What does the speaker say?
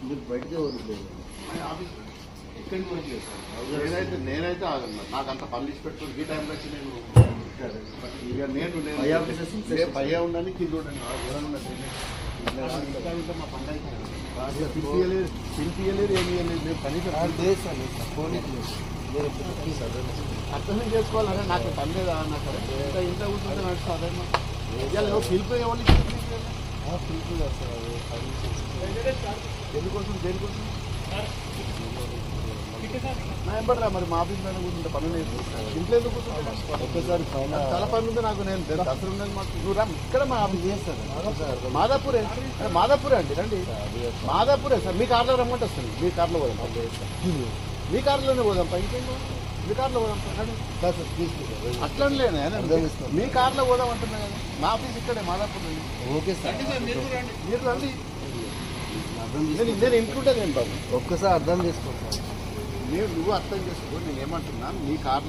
మీరు బయటకే వదిలేదు ఆఫీస్ ఇక్కడికి మంచి చేస్తాను. నేనైతే ఆగను. నాకు అంత పని ఇచ్చి పెట్టుకుని ఈ టైంలో వచ్చి నేను ఇక నేను పై ఉండాలి కింద ఉండండి మా పండుగ పిలిపియలేదు ఏమి లేదు కనీసం అర్థం చేసుకోవాలంటే నాకు పని లేదా నాకు ఇంత కూర్చుంటే నడుస్తా అదేమో పిలుపు ఎవరు పిలుపు దేనికోసం దేనికోసం నా ఎంబడరా మరి మా ఆఫీస్ పైన కూర్చుంటే పనులు ఇంట్లో ఎందుకు కూర్చుంటే ఒక్కసారి చాలా పని ఉంది నాకు. నేను దసరా ఉన్నది మాకు నువ్వు రా ఇక్కడ మా ఆఫీస్ చేస్తాను. మాదాపూరే మాదాపూరే అండి రండి. మాదాపూరే సార్. మీ కార్లో రమ్మంటే వస్తుంది. మీ కార్లో పోదాం. మీ కార్లోనే పోదాం పైకి. మీ కార్లో పోదాం అట్లా లేనే మీ కార్లో పోదాం అంటున్నా కదా. మా ఆఫీస్ ఇక్కడే మాదాపూర్ అండి. ఓకే సార్ మీరు రండి. నేను ఇంట్లుంటే నేను బాబు ఒక్కసారి అర్థం చేసుకుంటాను. నువ్వు అర్థం చేసుకో. నేను ఏమంటున్నా మీ కార్లో